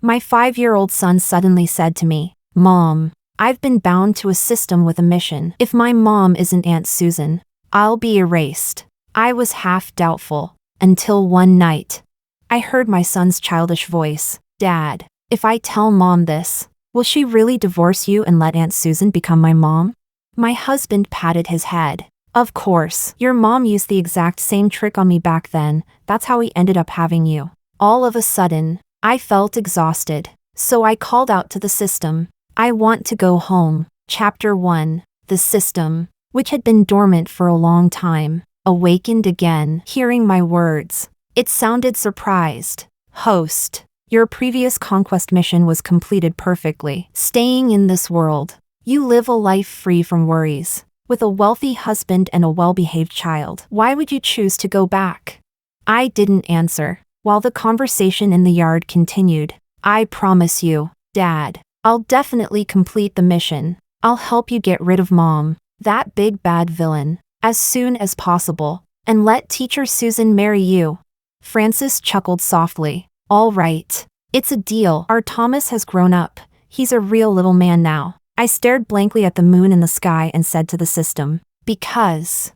My 5-year-old son suddenly said to me, "Mom, I've been bound to a system with a mission. If my mom isn't Aunt Susan, I'll be erased." I was half doubtful, until one night. I heard my son's childish voice. "Dad, if I tell Mom this, will she really divorce you and let Aunt Susan become my mom?" My husband patted his head. "Of course, your mom used the exact same trick on me back then. That's how we ended up having you." All of a sudden, I felt exhausted, so I called out to the system, "I want to go home." Chapter 1. The system, which had been dormant for a long time, awakened again, hearing my words. It sounded surprised. "Host, your previous conquest mission was completed perfectly. Staying in this world, you live a life free from worries, with a wealthy husband and a well-behaved child. Why would you choose to go back?" I didn't answer, while the conversation in the yard continued. "I promise you, Dad, I'll definitely complete the mission. I'll help you get rid of Mom, that big bad villain, as soon as possible, and let Teacher Susan marry you." Francis chuckled softly. "All right. It's a deal. Our Thomas has grown up. He's a real little man now." I stared blankly at the moon in the sky and said to the system, "Because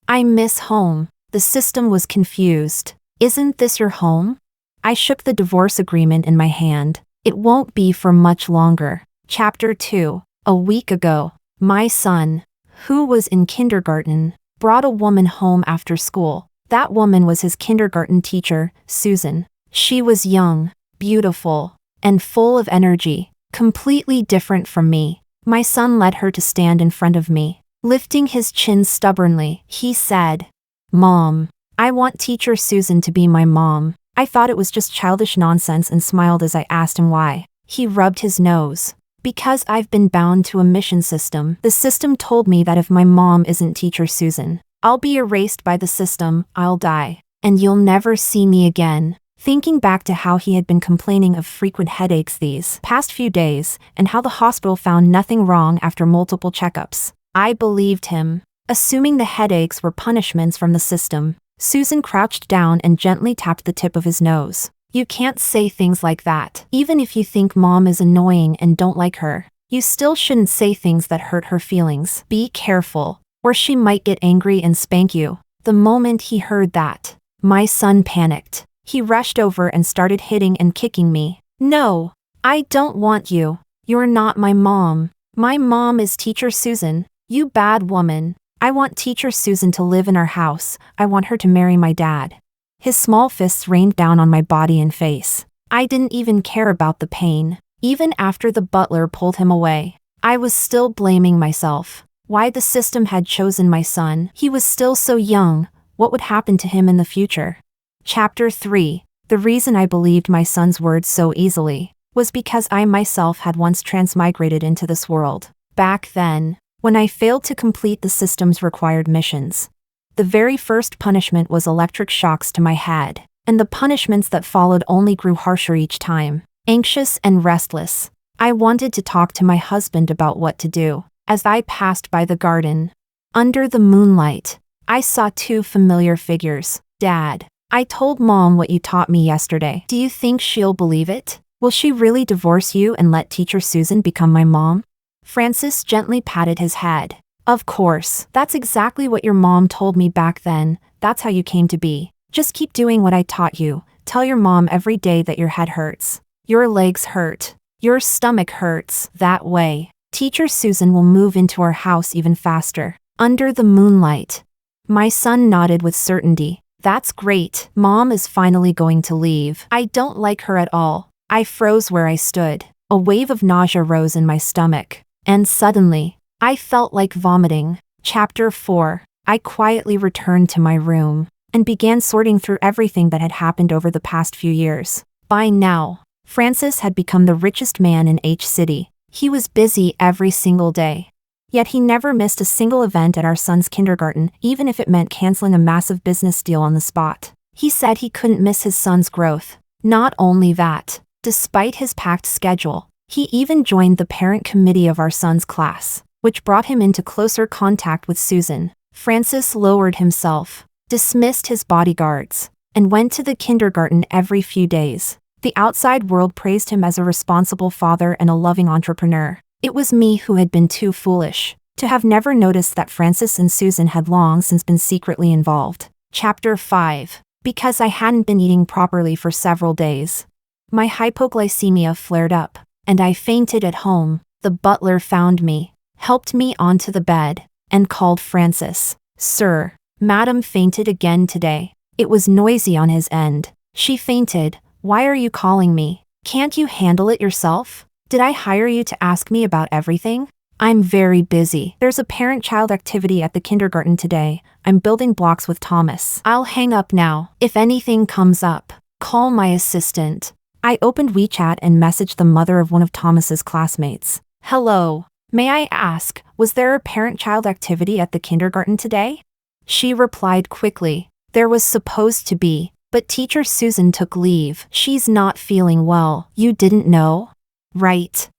I miss home." The system was confused. "Isn't this your home?" I shook the divorce agreement in my hand. "It won't be for much longer." Chapter 2. A week ago, my son, who was in kindergarten, brought a woman home after school. That woman was his kindergarten teacher, Susan. She was young, beautiful, and full of energy, completely different from me. My son led her to stand in front of me. Lifting his chin stubbornly, he said, "Mom, I want Teacher Susan to be my mom." I thought it was just childish nonsense and smiled as I asked him why. He rubbed his nose. "Because I've been bound to a mission system. The system told me that if my mom isn't Teacher Susan, I'll be erased by the system, I'll die, and you'll never see me again." Thinking back to how he had been complaining of frequent headaches these past few days, and how the hospital found nothing wrong after multiple checkups, I believed him. Assuming the headaches were punishments from the system, Susan crouched down and gently tapped the tip of his nose. "You can't say things like that. Even if you think Mom is annoying and don't like her, you still shouldn't say things that hurt her feelings. Be careful, or she might get angry and spank you." The moment he heard that, my son panicked. He rushed over and started hitting and kicking me. "No, I don't want you. You're not my mom. My mom is Teacher Susan. You bad woman. I want Teacher Susan to live in our house. I want her to marry my dad." His small fists rained down on my body and face. I didn't even care about the pain. Even after the butler pulled him away, I was still blaming myself. Why the system had chosen my son? He was still so young. What would happen to him in the future? Chapter 3. The reason I believed my son's words so easily was because I myself had once transmigrated into this world. Back then, when I failed to complete the system's required missions, the very first punishment was electric shocks to my head, and the punishments that followed only grew harsher each time. Anxious and restless, I wanted to talk to my husband about what to do. As I passed by the garden, under the moonlight, I saw two familiar figures. "Dad, I told Mom what you taught me yesterday. Do you think she'll believe it? Will she really divorce you and let Teacher Susan become my mom?" Francis gently patted his head. "Of course, that's exactly what your mom told me back then. That's how you came to be. Just keep doing what I taught you. Tell your mom every day that your head hurts, your legs hurt, your stomach hurts. That way, Teacher Susan will move into our house even faster." Under the moonlight, my son nodded with certainty. "That's great. Mom is finally going to leave. I don't like her at all." I froze where I stood. A wave of nausea rose in my stomach, and suddenly, I felt like vomiting. Chapter 4. I quietly returned to my room and began sorting through everything that had happened over the past few years. By now, Francis had become the richest man in H City. He was busy every single day. Yet he never missed a single event at our son's kindergarten, even if it meant canceling a massive business deal on the spot. He said he couldn't miss his son's growth. Not only that, despite his packed schedule, he even joined the parent committee of our son's class, which brought him into closer contact with Susan. Francis lowered himself, dismissed his bodyguards, and went to the kindergarten every few days. The outside world praised him as a responsible father and a loving entrepreneur. It was me who had been too foolish to have never noticed that Francis and Susan had long since been secretly involved. Chapter 5. Because I hadn't been eating properly for several days. My hypoglycemia flared up, and I fainted at home. The butler found me, helped me onto the bed, and called Francis. Sir, Madam fainted again today. It was noisy on his end. She fainted. Why are you calling me? Can't you handle it yourself? Did I hire you to ask me about everything? I'm very busy. There's a parent-child activity at the kindergarten today. I'm building blocks with Thomas. I'll hang up now. If anything comes up, call my assistant. I opened WeChat and messaged the mother of one of Thomas's classmates. Hello. May I ask, was there a parent-child activity at the kindergarten today? She replied quickly. There was supposed to be, but teacher Susan took leave. She's not feeling well. You didn't know? Right.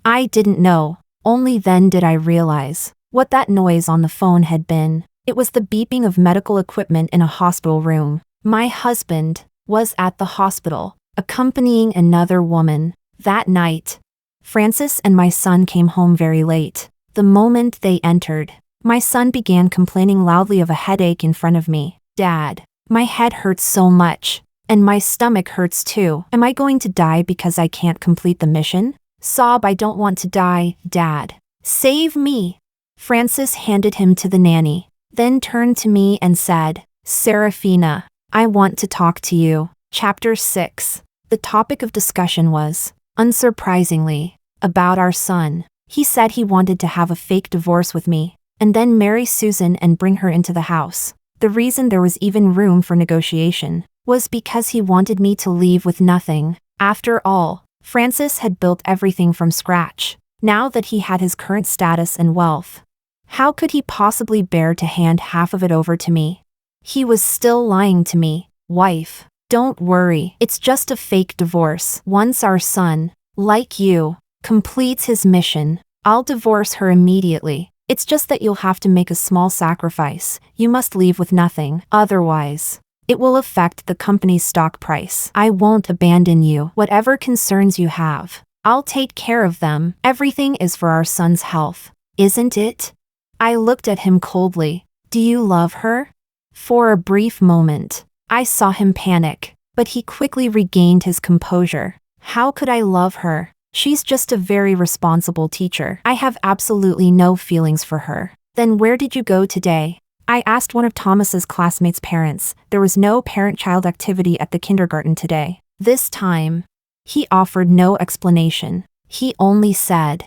I didn't know. Only then did I realize what that noise on the phone had been. It was the beeping of medical equipment in a hospital room. My husband was at the hospital, accompanying another woman. That night, Francis and my son came home very late. The moment they entered, my son began complaining loudly of a headache in front of me. Dad, my head hurts so much, and my stomach hurts too. Am I going to die because I can't complete the mission? Sob, I don't want to die, Dad. Save me. Francis handed him to the nanny, then turned to me and said, Serafina, I want to talk to you. Chapter 6. The topic of discussion was, unsurprisingly, about our son. He said he wanted to have a fake divorce with me, and then marry Susan and bring her into the house. The reason there was even room for negotiation was because he wanted me to leave with nothing. After all, Francis had built everything from scratch, now that he had his current status and wealth. How could he possibly bear to hand half of it over to me? He was still lying to me. Wife, don't worry, it's just a fake divorce. Once our son, like you, completes his mission, I'll divorce her immediately. It's just that you'll have to make a small sacrifice. You must leave with nothing. Otherwise, it will affect the company's stock price. I won't abandon you. Whatever concerns you have, I'll take care of them. Everything is for our son's health, isn't it? I looked at him coldly. Do you love her? For a brief moment, I saw him panic, but he quickly regained his composure. How could I love her? She's just a very responsible teacher. I have absolutely no feelings for her. Then where did you go today? I asked one of Thomas's classmates' parents. There was no parent-child activity at the kindergarten today. This time, he offered no explanation. He only said,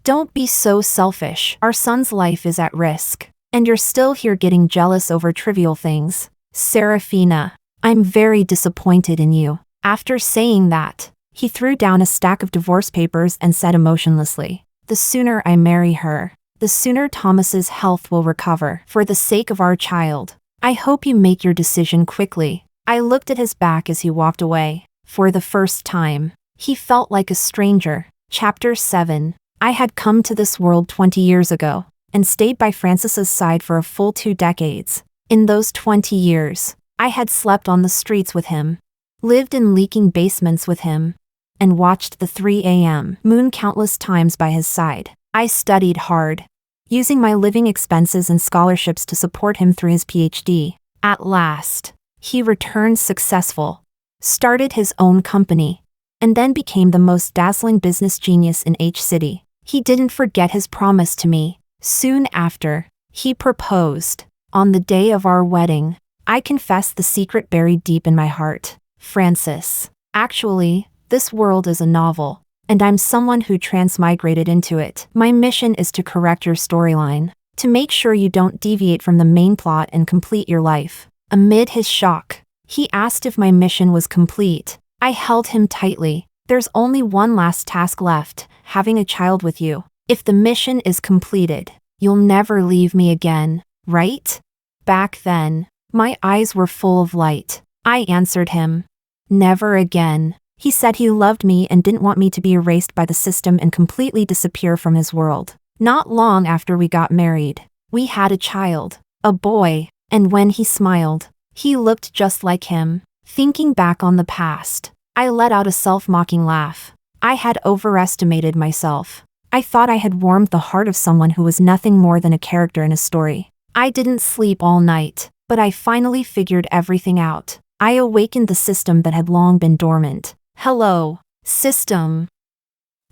Don't be so selfish. Our son's life is at risk. And you're still here getting jealous over trivial things. Serafina, I'm very disappointed in you. After saying that, he threw down a stack of divorce papers and said emotionlessly, The sooner I marry her, the sooner Thomas's health will recover. For the sake of our child, I hope you make your decision quickly. I looked at his back as he walked away. For the first time, he felt like a stranger. Chapter 7. I had come to this world 20 years ago, and stayed by Francis's side for a full 2 decades. In those 20 years, I had slept on the streets with him, lived in leaking basements with him, and watched the 3 a.m. moon countless times by his side. I studied hard, using my living expenses and scholarships to support him through his PhD. At last, he returned successful, started his own company, and then became the most dazzling business genius in H City. He didn't forget his promise to me. Soon after, he proposed. On the day of our wedding, I confessed the secret buried deep in my heart. Francis, actually, this world is a novel, and I'm someone who transmigrated into it. My mission is to correct your storyline, to make sure you don't deviate from the main plot and complete your life. Amid his shock, he asked if my mission was complete. I held him tightly. There's only one last task left, having a child with you. If the mission is completed, you'll never leave me again, right? Back then, my eyes were full of light. I answered him. Never again. He said he loved me and didn't want me to be erased by the system and completely disappear from his world. Not long after we got married, we had a child, a boy, and when he smiled, he looked just like him. Thinking back on the past, I let out a self-mocking laugh. I had overestimated myself. I thought I had warmed the heart of someone who was nothing more than a character in a story. I didn't sleep all night, but I finally figured everything out. I awakened the system that had long been dormant. Hello, system.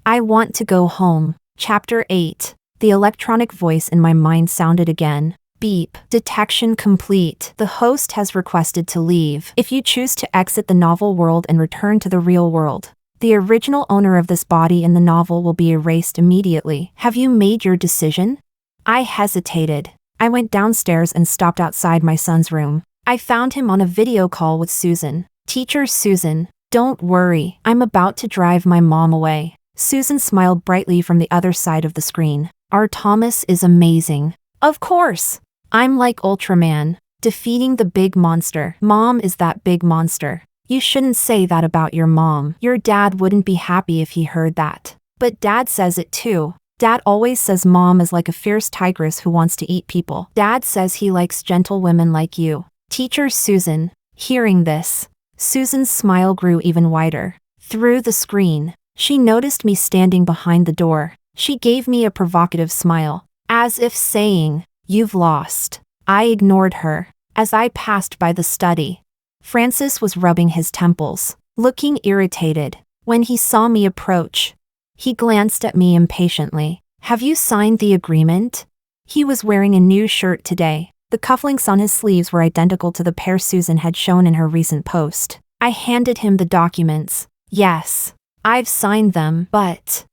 I want to go home. Chapter 8. The electronic voice in my mind sounded again. Beep. Detection complete. The host has requested to leave. If you choose to exit the novel world and return to the real world, the original owner of this body in the novel will be erased immediately. Have you made your decision? I hesitated. I went downstairs and stopped outside my son's room. I found him on a video call with Susan. Teacher Susan, don't worry, I'm about to drive my mom away. Susan smiled brightly from the other side of the screen. Our Thomas is amazing. Of course. I'm like Ultraman, defeating the big monster. Mom is that big monster. You shouldn't say that about your mom. Your dad wouldn't be happy if he heard that. But Dad says it too. Dad always says Mom is like a fierce tigress who wants to eat people. Dad says he likes gentle women like you. Teacher Susan. Hearing this, Susan's smile grew even wider. Through the screen, she noticed me standing behind the door. She gave me a provocative smile, as if saying, "You've lost." I ignored her. As I passed by the study, Francis was rubbing his temples, looking irritated. When he saw me approach, he glanced at me impatiently. Have you signed the agreement? He was wearing a new shirt today. The cufflinks on his sleeves were identical to the pair Susan had shown in her recent post. I handed him the documents. Yes, I've signed them, but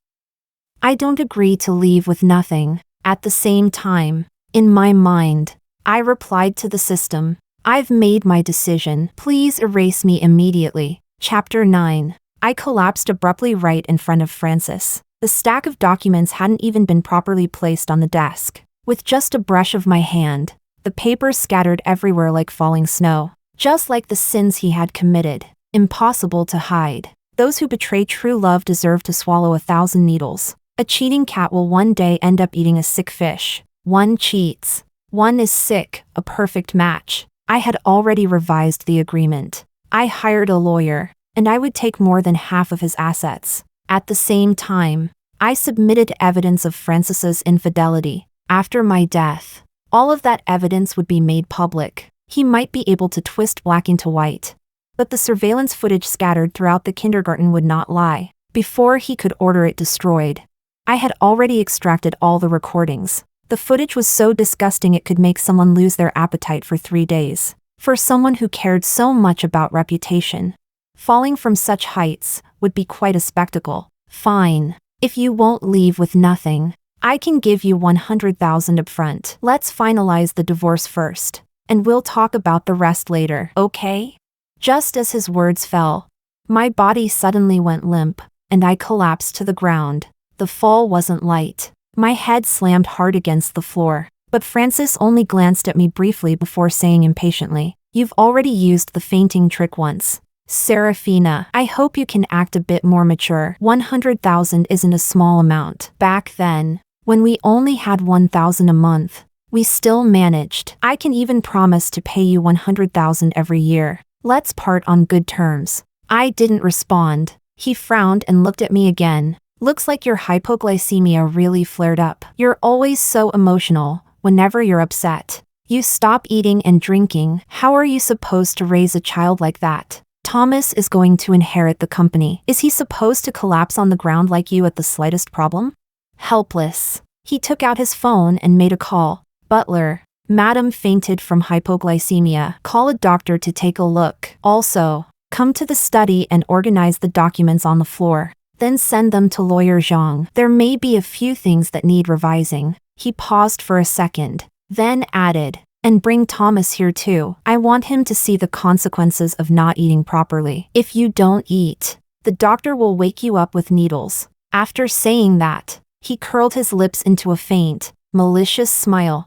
I don't agree to leave with nothing. At the same time, in my mind, I replied to the system. I've made my decision. Please erase me immediately. Chapter 9. I collapsed abruptly right in front of Francis. The stack of documents hadn't even been properly placed on the desk. With just a brush of my hand, the papers scattered everywhere like falling snow. Just like the sins he had committed. Impossible to hide. Those who betray true love deserve to swallow 1,000 needles. A cheating cat will one day end up eating a sick fish. One cheats. One is sick, a perfect match. I had already revised the agreement. I hired a lawyer, and I would take more than half of his assets. At the same time, I submitted evidence of Francis's infidelity. After my death, all of that evidence would be made public. He might be able to twist black into white. But the surveillance footage scattered throughout the kindergarten would not lie. Before he could order it destroyed, I had already extracted all the recordings. The footage was so disgusting it could make someone lose their appetite for 3 days. For someone who cared so much about reputation, falling from such heights would be quite a spectacle. Fine. If you won't leave with nothing, I can give you 100,000 upfront. Let's finalize the divorce first, and we'll talk about the rest later, okay? Just as his words fell, my body suddenly went limp, and I collapsed to the ground. The fall wasn't light. My head slammed hard against the floor, but Francis only glanced at me briefly before saying impatiently, "You've already used the fainting trick once. Serafina, I hope you can act a bit more mature. 100,000 isn't a small amount. Back then, when we only had 1,000 a month, we still managed. I can even promise to pay you 100,000 every year. Let's part on good terms." I didn't respond. He frowned and looked at me again. "Looks like your hypoglycemia really flared up. You're always so emotional whenever you're upset. You stop eating and drinking. How are you supposed to raise a child like that? Thomas is going to inherit the company. Is he supposed to collapse on the ground like you at the slightest problem?" Helpless, he took out his phone and made a call. "Butler, Madam fainted from hypoglycemia. Call a doctor to take a look. Also, come to the study and organize the documents on the floor. Then send them to Lawyer Zhang. There may be a few things that need revising." He paused for a second, then added, "And bring Thomas here too. I want him to see the consequences of not eating properly. If you don't eat, the doctor will wake you up with needles." After saying that, he curled his lips into a faint, malicious smile.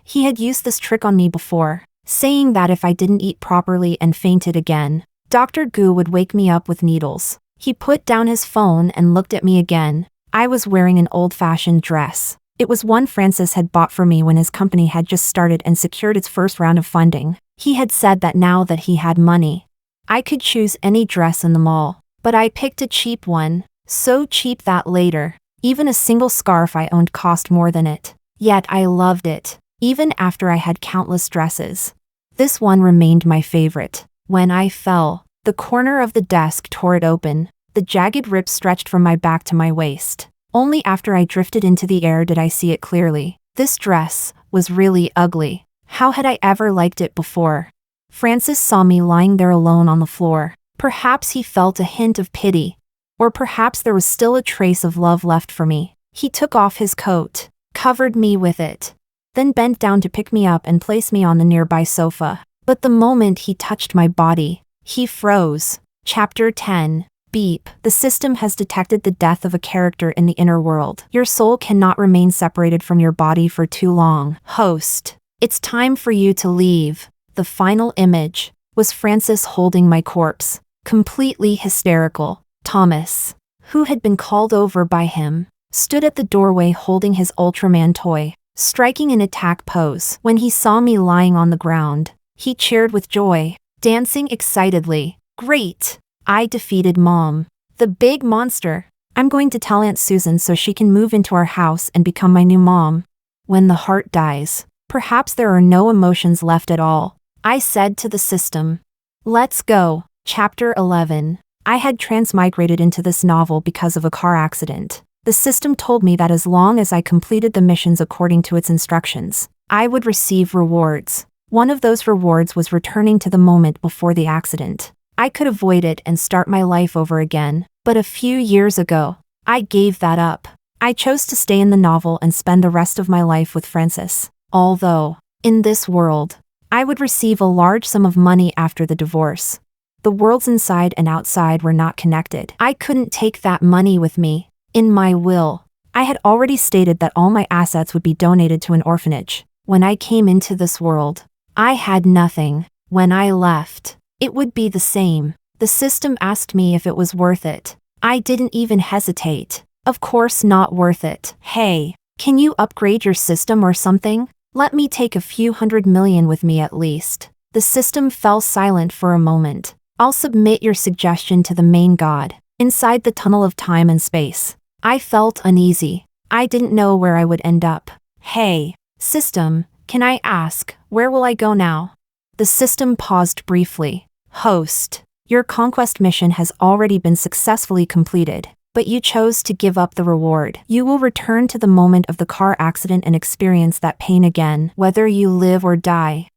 He had used this trick on me before, saying that if I didn't eat properly and fainted again, Dr. Gu would wake me up with needles. He put down his phone and looked at me again. I was wearing an old-fashioned dress. It was one Francis had bought for me when his company had just started and secured its first round of funding. He had said that now that he had money, I could choose any dress in the mall, but I picked a cheap one, so cheap that later, even a single scarf I owned cost more than it. Yet I loved it, even after I had countless dresses. This one remained my favorite. When I fell, the corner of the desk tore it open. The jagged rip stretched from my back to my waist. Only after I drifted into the air did I see it clearly. This dress was really ugly. How had I ever liked it before? Francis saw me lying there alone on the floor. Perhaps he felt a hint of pity. Or perhaps there was still a trace of love left for me. He took off his coat, covered me with it, then bent down to pick me up and place me on the nearby sofa. But the moment he touched my body, he froze. Chapter 10. Beep. The system has detected the death of a character in the inner world. Your soul cannot remain separated from your body for too long. Host. It's time for you to leave. The final image was Francis holding my corpse, completely hysterical. Thomas, who had been called over by him, stood at the doorway holding his Ultraman toy, striking an attack pose. When he saw me lying on the ground, he cheered with joy, dancing excitedly. Great! I defeated Mom, the big monster. I'm going to tell Aunt Susan so she can move into our house and become my new mom. When the heart dies, perhaps there are no emotions left at all. I said to the system. Let's go. Chapter 11. I had transmigrated into this novel because of a car accident. The system told me that as long as I completed the missions according to its instructions, I would receive rewards. One of those rewards was returning to the moment before the accident. I could avoid it and start my life over again, but a few years ago, I gave that up. I chose to stay in the novel and spend the rest of my life with Francis. Although, in this world, I would receive a large sum of money after the divorce. The worlds inside and outside were not connected. I couldn't take that money with me. In my will, I had already stated that all my assets would be donated to an orphanage. When I came into this world, I had nothing. When I left, it would be the same. The system asked me if it was worth it. I didn't even hesitate. Of course not worth it. Hey, can you upgrade your system or something? Let me take a few $100 million with me at least. The system fell silent for a moment. I'll submit your suggestion to the main god. Inside the tunnel of time and space, I felt uneasy. I didn't know where I would end up. Hey, system, can I ask, where will I go now? The system paused briefly. Host, your conquest mission has already been successfully completed, but you chose to give up the reward. You will return to the moment of the car accident and experience that pain again, whether you live or die.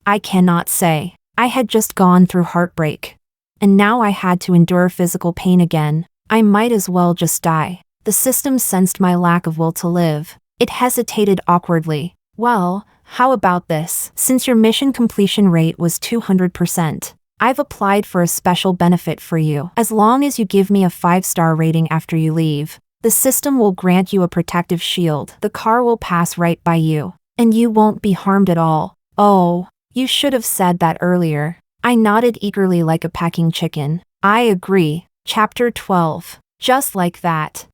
I cannot say. I had just gone through heartbreak, and now I had to endure physical pain again. I might as well just die. The system sensed my lack of will to live. It hesitated awkwardly. Well, how about this? Since your mission completion rate was 200%, I've applied for a special benefit for you. As long as you give me a 5-star rating after you leave, the system will grant you a protective shield. The car will pass right by you, and you won't be harmed at all. Oh, you should have said that earlier. I nodded eagerly like a packing chicken. I agree. Chapter 12. Just like that,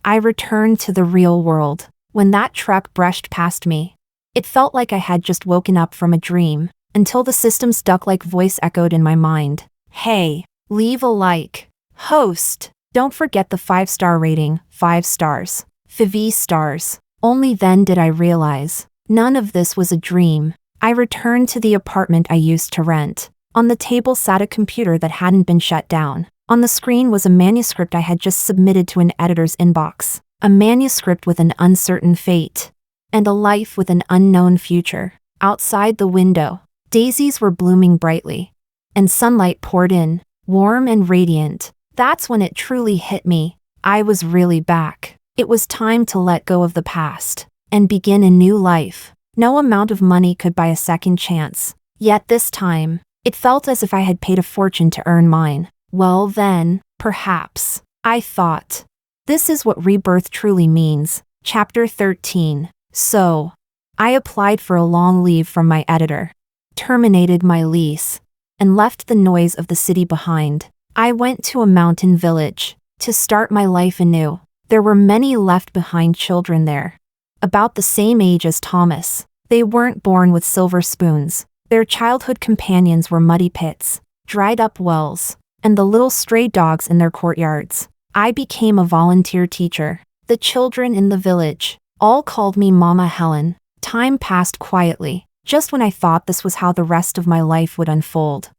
I returned to the real world. When that truck brushed past me, it felt like I had just woken up from a dream, until the system's duck-like voice echoed in my mind. Hey, leave a like. Host, don't forget the 5-star rating, 5 stars. 5 stars. Only then did I realize, none of this was a dream. I returned to the apartment I used to rent. On the table sat a computer that hadn't been shut down. On the screen was a manuscript I had just submitted to an editor's inbox. A manuscript with an uncertain fate, and a life with an unknown future. Outside the window, daisies were blooming brightly, and sunlight poured in, warm and radiant. That's when it truly hit me. I was really back. It was time to let go of the past, and begin a new life. No amount of money could buy a second chance. Yet this time, it felt as if I had paid a fortune to earn mine. Well then, perhaps, I thought. This is what rebirth truly means. Chapter 13. So, I applied for a long leave from my editor, terminated my lease, and left the noise of the city behind. I went to a mountain village to start my life anew. There were many left behind children there, about the same age as Thomas. They weren't born with silver spoons. Their childhood companions were muddy pits, dried up wells, and the little stray dogs in their courtyards. I became a volunteer teacher. The children in the village all called me Mama Helen. Time passed quietly, just when I thought this was how the rest of my life would unfold.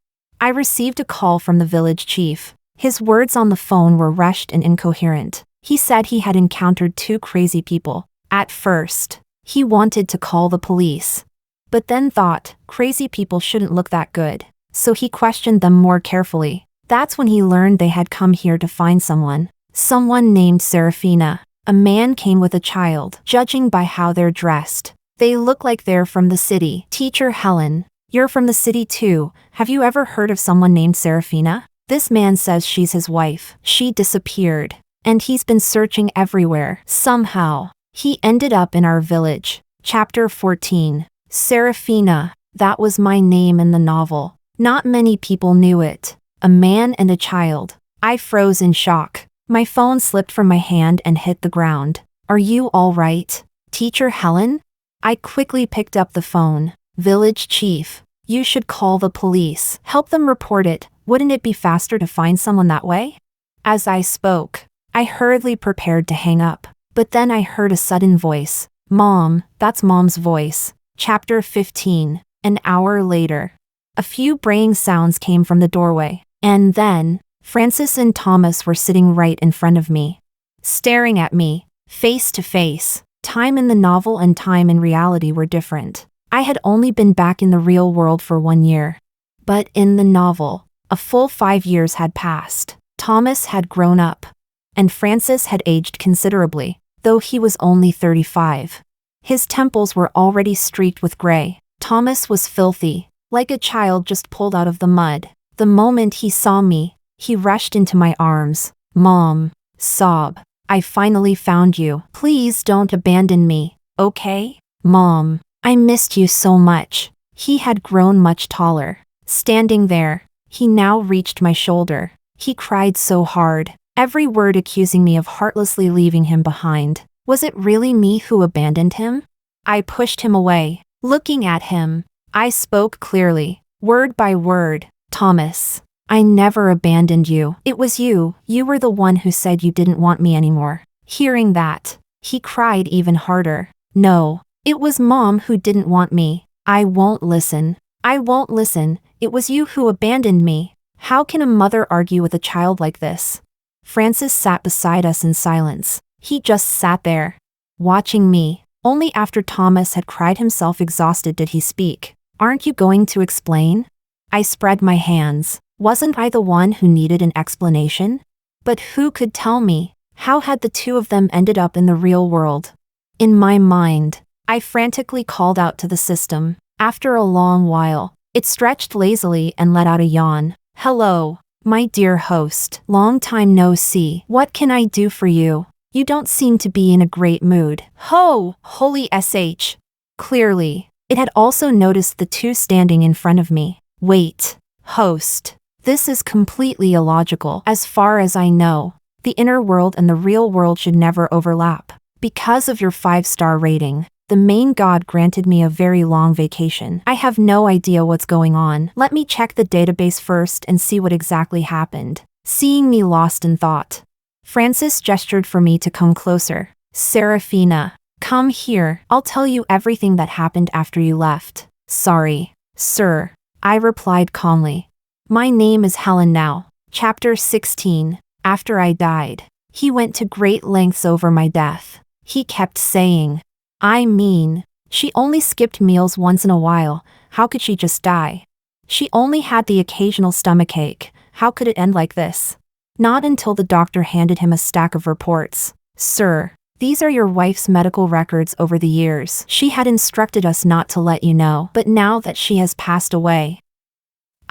I received a call from the village chief. His words on the phone were rushed and incoherent. He said he had encountered two crazy people. At first, he wanted to call the police, but then thought crazy people shouldn't look that good, so he questioned them more carefully. That's when he learned they had come here to find someone named Serafina. A man came with a child. Judging by how they're dressed, they look like they're from the city. Teacher Helen, you're from the city too. Have you ever heard of someone named Serafina? This man says she's his wife. She disappeared, and he's been searching everywhere. Somehow, he ended up in our village. Chapter 14. Serafina. That was my name in the novel. Not many people knew it. A man and a child. I froze in shock. My phone slipped from my hand and hit the ground. Are you all right? Teacher Helen? I quickly picked up the phone. Village chief. You should call the police. Help them report it. Wouldn't it be faster to find someone that way? As I spoke, I hurriedly prepared to hang up. But then I heard a sudden voice. Mom, that's Mom's voice. Chapter 15. An hour later. A few braying sounds came from the doorway. And then, Francis and Thomas were sitting right in front of me, staring at me, face to face. Time in the novel and time in reality were different. I had only been back in the real world for 1 year. But in the novel, a full 5 years had passed. Thomas had grown up, and Francis had aged considerably, though he was only 35. His temples were already streaked with gray. Thomas was filthy, like a child just pulled out of the mud. The moment he saw me, he rushed into my arms. Mom, sob. I finally found you. Please don't abandon me, okay? Mom, I missed you so much. He had grown much taller. Standing there, he now reached my shoulder. He cried so hard, every word accusing me of heartlessly leaving him behind. Was it really me who abandoned him? I pushed him away. Looking at him, I spoke clearly, word by word. Thomas, I never abandoned you. It was you. You were the one who said you didn't want me anymore. Hearing that, he cried even harder. No, it was Mom who didn't want me. I won't listen. I won't listen. It was you who abandoned me. How can a mother argue with a child like this? Francis sat beside us in silence. He just sat there, watching me. Only after Thomas had cried himself exhausted did he speak. Aren't you going to explain? I spread my hands. Wasn't I the one who needed an explanation? But who could tell me? How had the two of them ended up in the real world? In my mind, I frantically called out to the system. After a long while, it stretched lazily and let out a yawn. Hello, my dear host. Long time no see. What can I do for you? You don't seem to be in a great mood. Ho! Holy sh! Clearly, it had also noticed the two standing in front of me. Wait, host. This is completely illogical. As far as I know, the inner world and the real world should never overlap. Because of your 5-star rating, the main god granted me a very long vacation. I have no idea what's going on. Let me check the database first and see what exactly happened. Seeing me lost in thought, Francis gestured for me to come closer. Serafina, come here. I'll tell you everything that happened after you left. Sorry, sir, I replied calmly. My name is Helen now. Chapter 16. After I died, he went to great lengths over my death. He kept saying, I mean, she only skipped meals once in a while. How could she just die? She only had the occasional stomachache. How could it end like this? Not until the doctor handed him a stack of reports. Sir, these are your wife's medical records over the years. She had instructed us not to let you know, but now that she has passed away,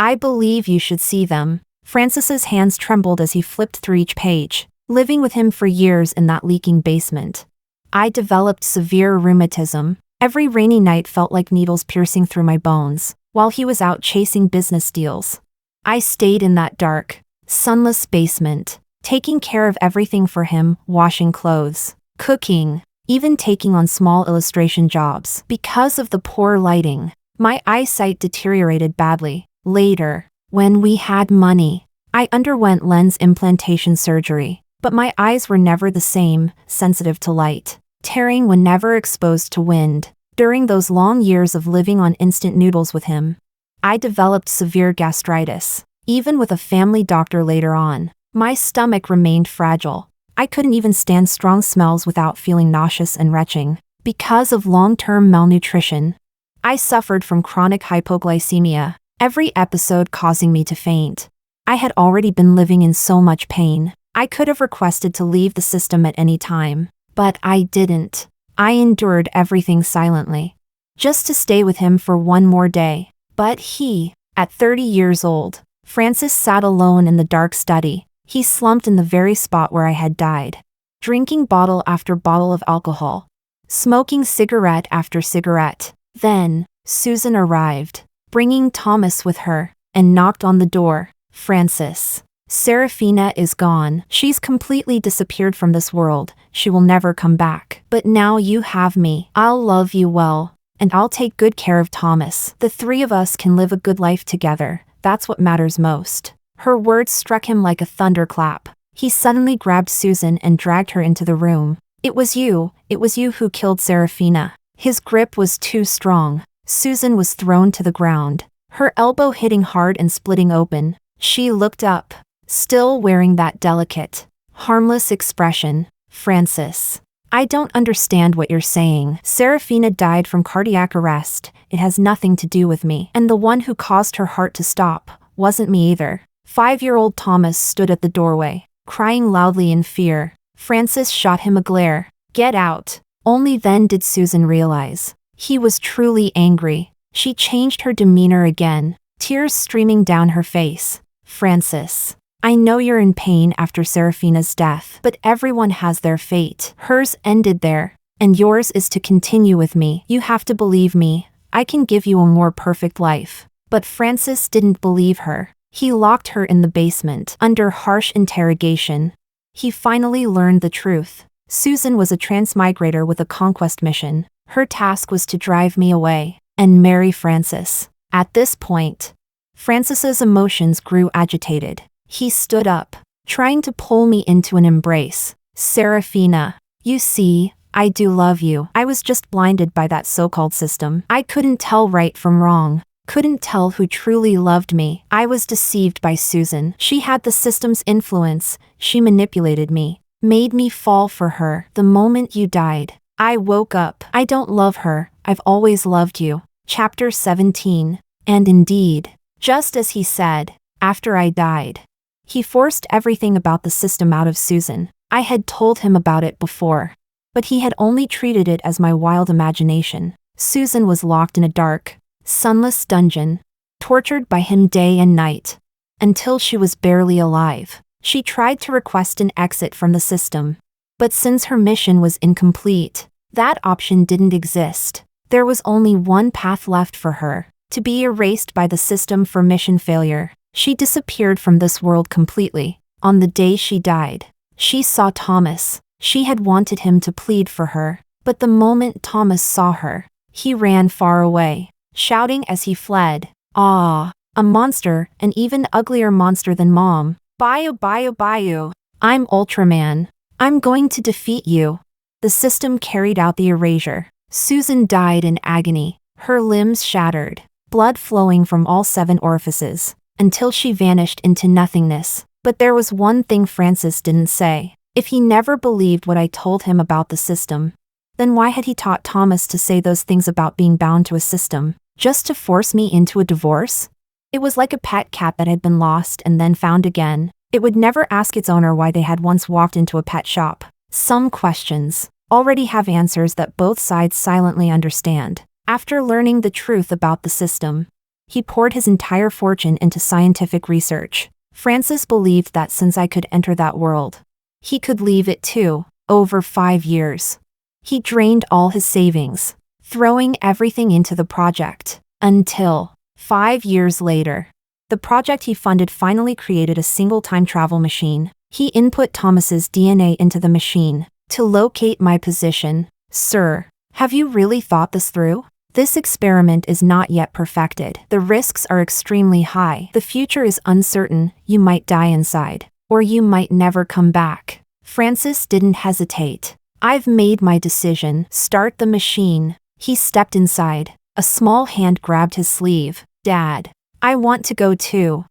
I believe you should see them. Francis's hands trembled as he flipped through each page. Living with him for years in that leaking basement, I developed severe rheumatism. Every rainy night felt like needles piercing through my bones, while he was out chasing business deals. I stayed in that dark, sunless basement, taking care of everything for him, washing clothes, cooking, even taking on small illustration jobs. Because of the poor lighting, my eyesight deteriorated badly. Later, When we had money, I underwent lens implantation surgery, but my eyes were never the same, sensitive to light, tearing whenever exposed to wind. During those long years of living on instant noodles with him, I developed severe gastritis. Even with a family doctor later on, my stomach remained fragile. I couldn't even stand strong smells without feeling nauseous and retching. Because of long-term malnutrition, I suffered from chronic hypoglycemia, every episode causing me to faint. I had already been living in so much pain. I could have requested to leave the system at any time, but I didn't. I endured everything silently, just to stay with him for one more day. But he, at 30 years old, Francis sat alone in the dark study. He slumped in the very spot where I had died, drinking bottle after bottle of alcohol, smoking cigarette after cigarette. Then, Susan arrived, bringing Thomas with her, and knocked on the door. Francis, Serafina is gone. She's completely disappeared from this world. She will never come back. But now you have me. I'll love you well, and I'll take good care of Thomas. The three of us can live a good life together. That's what matters most. Her words struck him like a thunderclap. He suddenly grabbed Susan and dragged her into the room. It was you who killed Serafina. His grip was too strong. Susan was thrown to the ground, her elbow hitting hard and splitting open. She looked up, still wearing that delicate, harmless expression. Francis, I don't understand what you're saying. Serafina died from cardiac arrest. It has nothing to do with me. And the one who caused her heart to stop wasn't me either. 5-year-old Thomas stood at the doorway, crying loudly in fear. Francis shot him a glare. Get out. Only then did Susan realize. He was truly angry. She changed her demeanor again, tears streaming down her face. Francis, I know you're in pain after Serafina's death, but everyone has their fate. Hers ended there, and yours is to continue with me. You have to believe me. I can give you a more perfect life. But Francis didn't believe her. He locked her in the basement, under harsh interrogation. He finally learned the truth. Susan was a transmigrator with a conquest mission. Her task was to drive me away and marry Francis. At this point, Francis's emotions grew agitated. He stood up, trying to pull me into an embrace. Serafina, you see, I do love you. I was just blinded by that so-called system. I couldn't tell right from wrong. Couldn't tell who truly loved me. I was deceived by Susan. She had the system's influence. She manipulated me, made me fall for her. The moment you died, I woke up. I don't love her. I've always loved you. Chapter 17. And indeed, just as he said, after I died, he forced everything about the system out of Susan. I had told him about it before, but he had only treated it as my wild imagination. Susan was locked in a dark, sunless dungeon, tortured by him day and night, until she was barely alive. She tried to request an exit from the system, but since her mission was incomplete, that option didn't exist. There was only one path left for her, to be erased by the system for mission failure. She disappeared from this world completely. On the day she died, she saw Thomas. She had wanted him to plead for her, but the moment Thomas saw her, he ran far away, shouting as he fled, "Ah, a monster, an even uglier monster than Mom. Bayou. I'm Ultraman. I'm going to defeat you." The system carried out the erasure. Susan died in agony, her limbs shattered, blood flowing from all 7 orifices, until she vanished into nothingness. But there was one thing Francis didn't say. If he never believed what I told him about the system, then why had he taught Thomas to say those things about being bound to a system, just to force me into a divorce? It was like a pet cat that had been lost and then found again. It would never ask its owner why they had once walked into a pet shop. Some questions already have answers that both sides silently understand. After learning the truth about the system, he poured his entire fortune into scientific research. Francis believed that since I could enter that world, he could leave it too. Over 5 years, he drained all his savings, throwing everything into the project, until 5 years later, the project he funded finally created a single time travel machine. He input Thomas's DNA into the machine to locate my position. Sir, have you really thought this through? This experiment is not yet perfected. The risks are extremely high. The future is uncertain. You might die inside, or you might never come back. Francis didn't hesitate. I've made my decision. Start the machine. He stepped inside. A small hand grabbed his sleeve. Dad, I want to go too.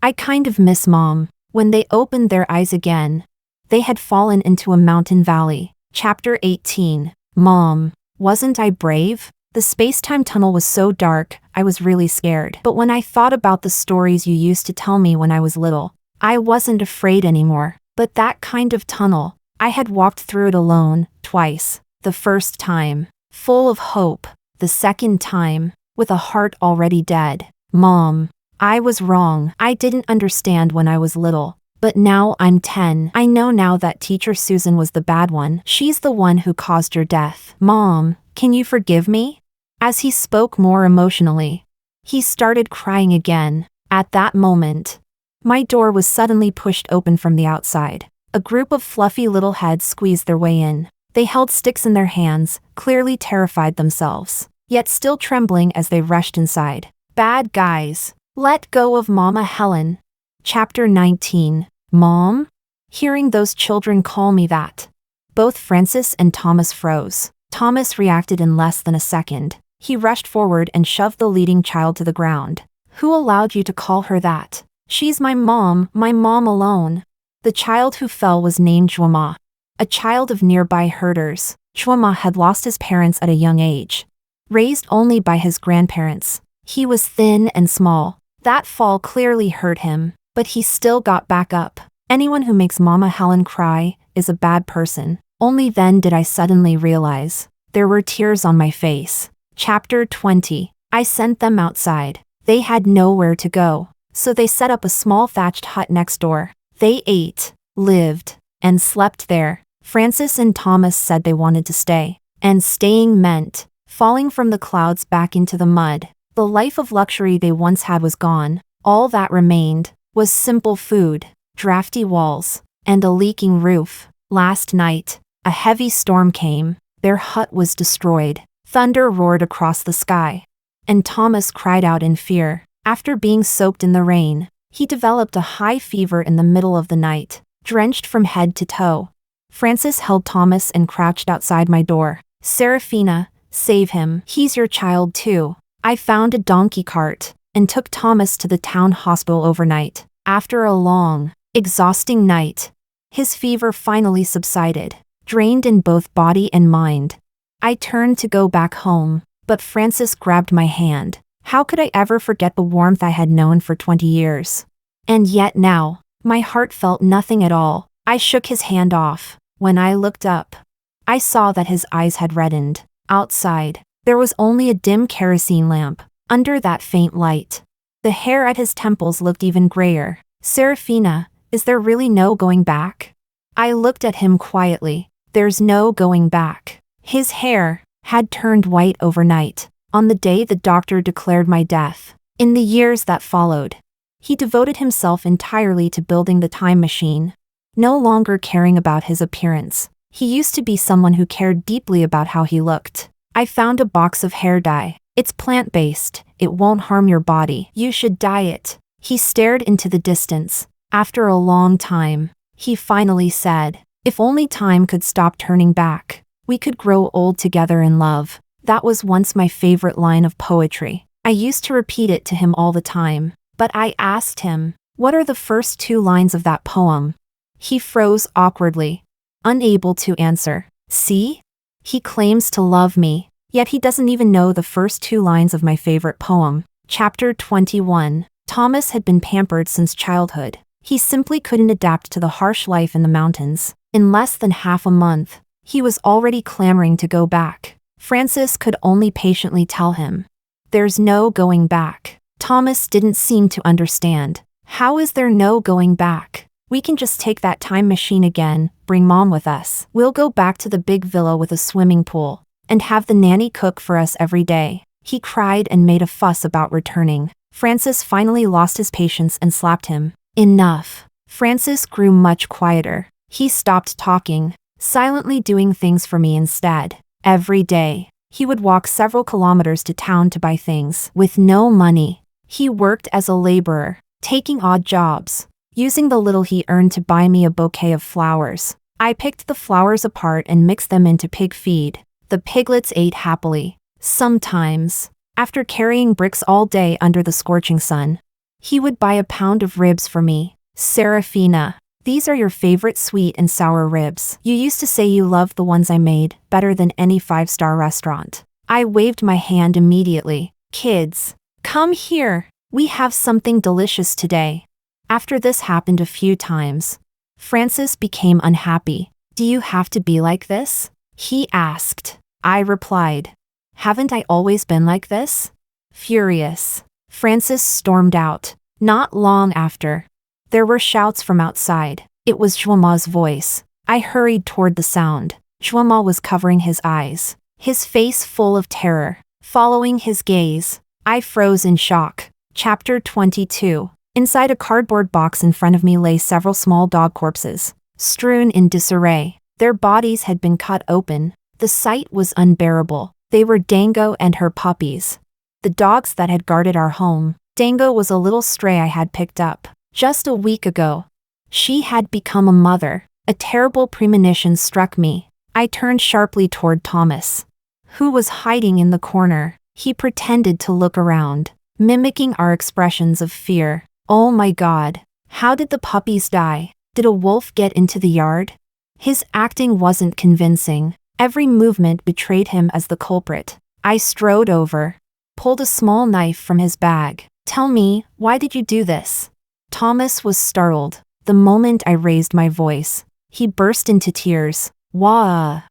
I kind of miss Mom. When they opened their eyes again, they had fallen into a mountain valley. Chapter 18. Mom, wasn't I brave? The space-time tunnel was so dark, I was really scared. But when I thought about the stories you used to tell me when I was little, I wasn't afraid anymore. But that kind of tunnel, I had walked through it alone, twice. The first time, full of hope. The second time, with a heart already dead. Mom, I was wrong. I didn't understand when I was little. But now I'm 10. I know now that Teacher Susan was the bad one. She's the one who caused your death. Mom, can you forgive me? As he spoke more emotionally, he started crying again. At that moment, my door was suddenly pushed open from the outside. A group of fluffy little heads squeezed their way in. They held sticks in their hands, clearly terrified themselves, yet still trembling as they rushed inside. Bad guys. Let go of Mama Helen. Chapter 19. Mom? Hearing those children call me that. Both Francis and Thomas froze. Thomas reacted in less than a second. He rushed forward and shoved the leading child to the ground. Who allowed you to call her that? She's my mom alone. The child who fell was named Chwama, a child of nearby herders. Chwama had lost his parents at a young age. Raised only by his grandparents, he was thin and small. That fall clearly hurt him, but he still got back up. Anyone who makes Mama Helen cry is a bad person. Only then did I suddenly realize. There were tears on my face. Chapter 20. I sent them outside. They had nowhere to go, so they set up a small thatched hut next door. They ate, lived, and slept there. Francis and Thomas said they wanted to stay, and staying meant falling from the clouds back into the mud. The life of luxury they once had was gone. All that remained was simple food, drafty walls, and a leaking roof. Last night, a heavy storm came. Their hut was destroyed. Thunder roared across the sky, and Thomas cried out in fear. After being soaked in the rain, he developed a high fever in the middle of the night, drenched from head to toe. Francis held Thomas and crouched outside my door. Serafina, save him. He's your child too. I found a donkey cart and took Thomas to the town hospital overnight. After a long, exhausting night, his fever finally subsided, drained in both body and mind. I turned to go back home, but Francis grabbed my hand. How could I ever forget the warmth I had known for 20 years? And yet now, my heart felt nothing at all. I shook his hand off. When I looked up, I saw that his eyes had reddened. Outside, there was only a dim kerosene lamp. Under that faint light, the hair at his temples looked even grayer. Serafina, is there really no going back? I looked at him quietly. There's no going back. His hair had turned white overnight, on the day the doctor declared my death. In the years that followed, he devoted himself entirely to building the time machine, no longer caring about his appearance. He used to be someone who cared deeply about how he looked. I found a box of hair dye. It's plant-based. It won't harm your body. You should dye it. He stared into the distance. After a long time, he finally said, if only time could stop turning back, we could grow old together in love. That was once my favorite line of poetry. I used to repeat it to him all the time. But I asked him, what are the first two lines of that poem? He froze awkwardly, unable to answer. See? He claims to love me, yet he doesn't even know the first two lines of my favorite poem. Chapter 21. Thomas had been pampered since childhood. He simply couldn't adapt to the harsh life in the mountains. In less than half a month, he was already clamoring to go back. Francis could only patiently tell him, there's no going back. Thomas didn't seem to understand. How is there no going back? We can just take that time machine again, bring Mom with us. We'll go back to the big villa with a swimming pool, and have the nanny cook for us every day. He cried and made a fuss about returning. Francis finally lost his patience and slapped him. Enough. Francis grew much quieter. He stopped talking, silently doing things for me instead. Every day, He would walk several kilometers to town to buy things. With no money, he worked as a laborer, taking odd jobs, using the little he earned to buy me a bouquet of flowers. I picked the flowers apart and mixed them into pig feed. The piglets ate happily. Sometimes, after carrying bricks all day under the scorching sun, he would buy a pound of ribs for me. Serafina, these are your favorite sweet and sour ribs. You used to say you loved the ones I made better than any 5-star restaurant. I waved my hand immediately. Kids, come here. We have something delicious today. After this happened a few times, Francis became unhappy. Do you have to be like this? He asked. I replied. Haven't I always been like this? Furious, Francis stormed out. Not long after, there were shouts from outside. It was Joama's voice. I hurried toward the sound. Joama was covering his eyes, his face full of terror. Following his gaze, I froze in shock. Chapter 22. Inside a cardboard box in front of me lay several small dog corpses, strewn in disarray. Their bodies had been cut open. The sight was unbearable. They were Dango and her puppies, the dogs that had guarded our home. Dango was a little stray I had picked up just a week ago. She had become a mother. A terrible premonition struck me. I turned sharply toward Thomas, who was hiding in the corner. He pretended to look around, mimicking our expressions of fear. Oh my God, how did the puppies die? Did a wolf get into the yard? His acting wasn't convincing. Every movement betrayed him as the culprit. I strode over, pulled a small knife from his bag. Tell me, why did you do this? Thomas was startled. The moment I raised my voice, he burst into tears. Wah!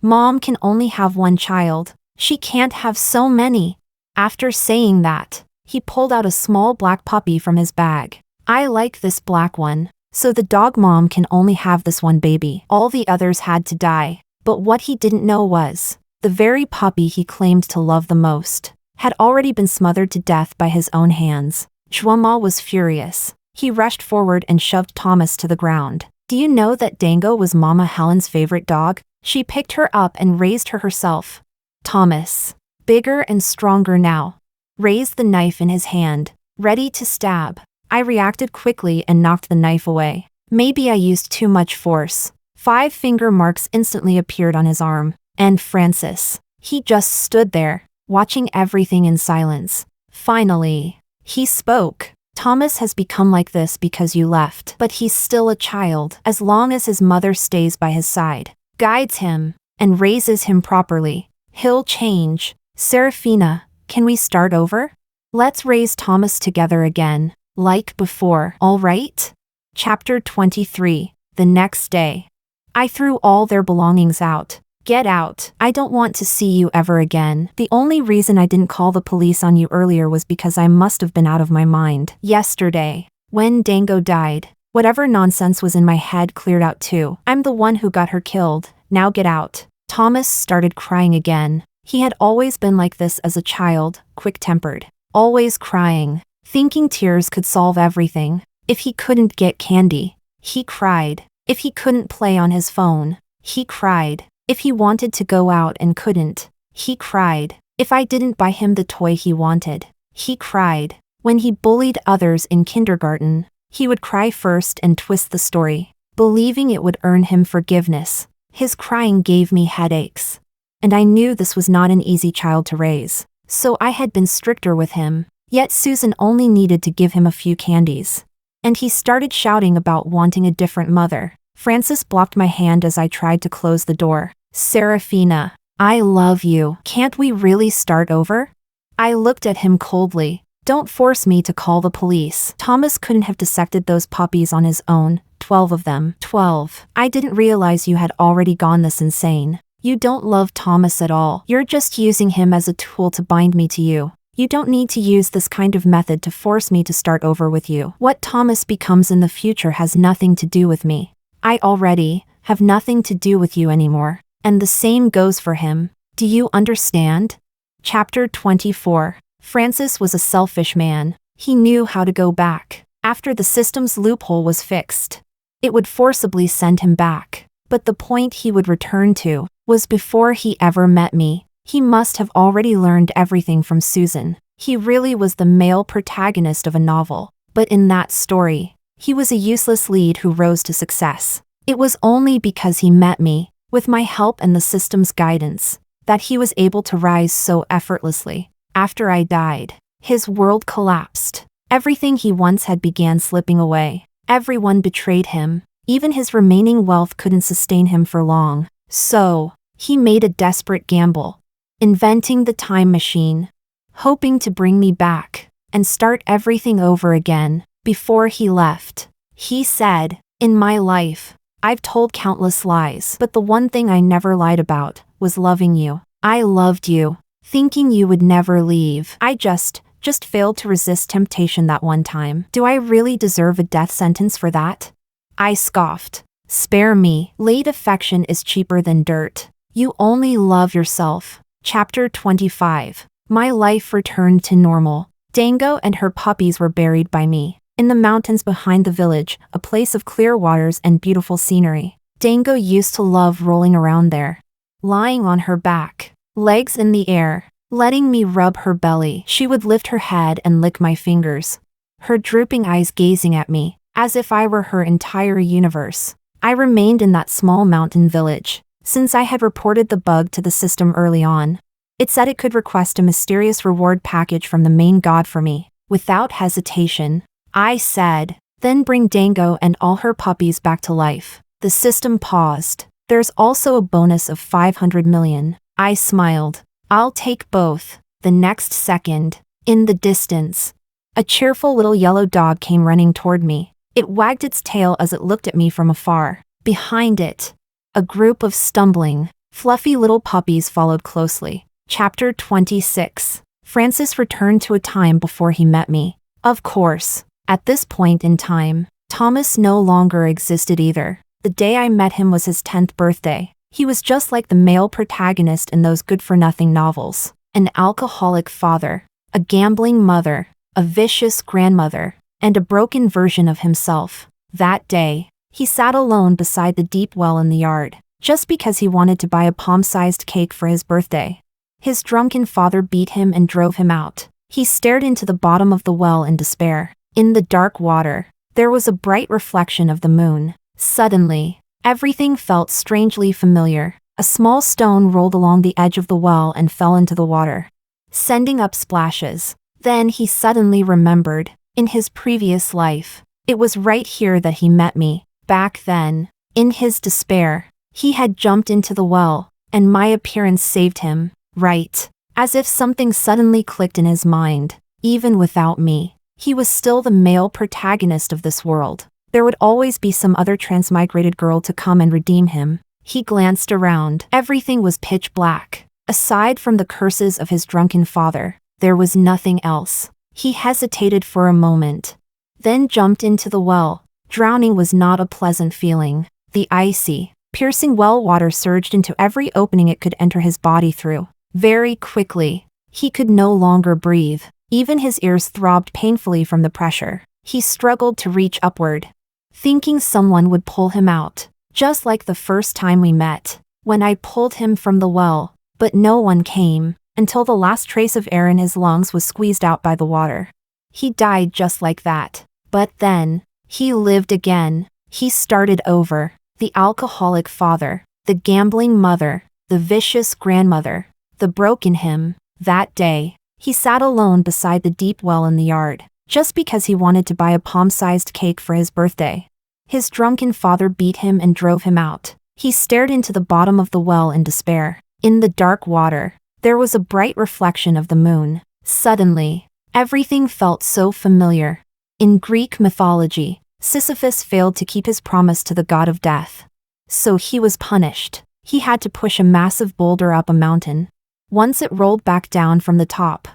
Mom can only have one child. She can't have so many. After saying that, he pulled out a small black puppy from his bag. I like this black one. So the dog mom can only have this one baby. All the others had to die. But what he didn't know was, the very puppy he claimed to love the most had already been smothered to death by his own hands. Joama was furious. He rushed forward and shoved Thomas to the ground. Do you know that Dango was Mama Helen's favorite dog? She picked her up and raised her herself. Thomas, bigger and stronger now, raised the knife in his hand, ready to stab. I reacted quickly and knocked the knife away. Maybe I used too much force. 5 finger marks instantly appeared on his arm. And Francis, he just stood there, watching everything in silence. Finally, he spoke. Thomas has become like this because you left, but he's still a child. As long as his mother stays by his side, guides him, and raises him properly, he'll change. Serafina, can we start over? Let's raise Thomas together again, like before, all right? Chapter 23. The next day. I threw all their belongings out. Get out. I don't want to see you ever again. The only reason I didn't call the police on you earlier was because I must have been out of my mind. Yesterday, when Dango died, whatever nonsense was in my head cleared out too. I'm the one who got her killed. Now get out. Thomas started crying again. He had always been like this as a child, quick-tempered, always crying, thinking tears could solve everything. If he couldn't get candy, he cried. If he couldn't play on his phone, he cried. If he wanted to go out and couldn't, he cried. If I didn't buy him the toy he wanted, he cried. When he bullied others in kindergarten, he would cry first and twist the story, believing it would earn him forgiveness. His crying gave me headaches. And I knew this was not an easy child to raise, so I had been stricter with him. Yet Susan only needed to give him a few candies. And he started shouting about wanting a different mother. Francis blocked my hand as I tried to close the door. Serafina, I love you. Can't we really start over? I looked at him coldly. Don't force me to call the police. Thomas couldn't have dissected those puppies on his own. 12 of them. 12. I didn't realize you had already gone this insane. You don't love Thomas at all. You're just using him as a tool to bind me to you. You don't need to use this kind of method to force me to start over with you. What Thomas becomes in the future has nothing to do with me. I already have nothing to do with you anymore. And the same goes for him. Do you understand? Chapter 24. Francis was a selfish man. He knew how to go back. After the system's loophole was fixed, it would forcibly send him back. But the point he would return to was before he ever met me. He must have already learned everything from Susan. He really was the male protagonist of a novel. But in that story, he was a useless lead who rose to success. It was only because he met me, with my help and the system's guidance, that he was able to rise so effortlessly. After I died, his world collapsed. Everything he once had began slipping away. Everyone betrayed him. Even his remaining wealth couldn't sustain him for long. So, he made a desperate gamble, inventing the time machine, hoping to bring me back and start everything over again. Before he left, he said, "In my life, I've told countless lies, but the one thing I never lied about was loving you. I loved you, thinking you would never leave. I just failed to resist temptation that one time. Do I really deserve a death sentence for that?" I scoffed. "Spare me. Late affection is cheaper than dirt. You only love yourself." Chapter 25. My life returned to normal. Dango and her puppies were buried by me, in the mountains behind the village, a place of clear waters and beautiful scenery. Dango used to love rolling around there, lying on her back, legs in the air, letting me rub her belly. She would lift her head and lick my fingers, her drooping eyes gazing at me, as if I were her entire universe. I remained in that small mountain village, since I had reported the bug to the system early on. It said it could request a mysterious reward package from the main god for me. Without hesitation, I said, "Then bring Dango and all her puppies back to life." The system paused. "There's also a bonus of 500 million. I smiled. "I'll take both." The next second, in the distance, a cheerful little yellow dog came running toward me. It wagged its tail as it looked at me from afar. Behind it, a group of stumbling, fluffy little puppies followed closely. Chapter 26. Francis returned to a time before he met me. Of course, at this point in time, Thomas no longer existed either. The day I met him was his 10th birthday. He was just like the male protagonist in those good-for-nothing novels. An alcoholic father, a gambling mother, a vicious grandmother, and a broken version of himself. That day, he sat alone beside the deep well in the yard, just because he wanted to buy a palm-sized cake for his birthday. His drunken father beat him and drove him out. He stared into the bottom of the well in despair. In the dark water, there was a bright reflection of the moon. Suddenly, everything felt strangely familiar. A small stone rolled along the edge of the well and fell into the water, sending up splashes. Then he suddenly remembered, in his previous life, it was right here that he met me. Back then, in his despair, he had jumped into the well, and my appearance saved him. Right. As if something suddenly clicked in his mind. Even without me, he was still the male protagonist of this world. There would always be some other transmigrated girl to come and redeem him. He glanced around. Everything was pitch black. Aside from the curses of his drunken father, there was nothing else. He hesitated for a moment, then jumped into the well. Drowning was not a pleasant feeling. The icy, piercing well water surged into every opening it could enter his body through. Very quickly, he could no longer breathe. Even his ears throbbed painfully from the pressure. He struggled to reach upward, thinking someone would pull him out, just like the first time we met, when I pulled him from the well. But no one came, until the last trace of air in his lungs was squeezed out by the water. He died just like that. But then, he lived again. He started over. The alcoholic father, the gambling mother, the vicious grandmother, the broken him. That day, he sat alone beside the deep well in the yard, just because he wanted to buy a palm-sized cake for his birthday. His drunken father beat him and drove him out. He stared into the bottom of the well in despair. In the dark water, there was a bright reflection of the moon. Suddenly, everything felt so familiar. In Greek mythology, Sisyphus failed to keep his promise to the god of death. So he was punished. He had to push a massive boulder up a mountain. Once it rolled back down from the top,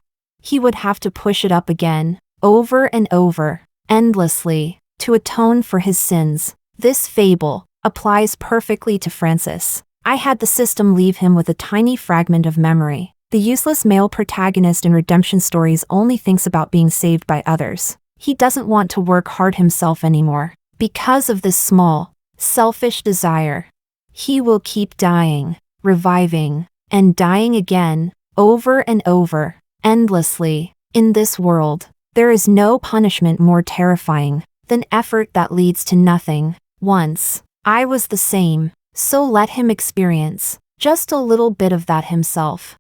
he would have to push it up again, over and over, endlessly, to atone for his sins. This fable applies perfectly to Francis. I had the system leave him with a tiny fragment of memory. The useless male protagonist in redemption stories only thinks about being saved by others. He doesn't want to work hard himself anymore. Because of this small, selfish desire, he will keep dying, reviving, and dying again, over and over, endlessly. In this world, there is no punishment more terrifying than effort that leads to nothing. Once, I was the same, so let him experience just a little bit of that himself.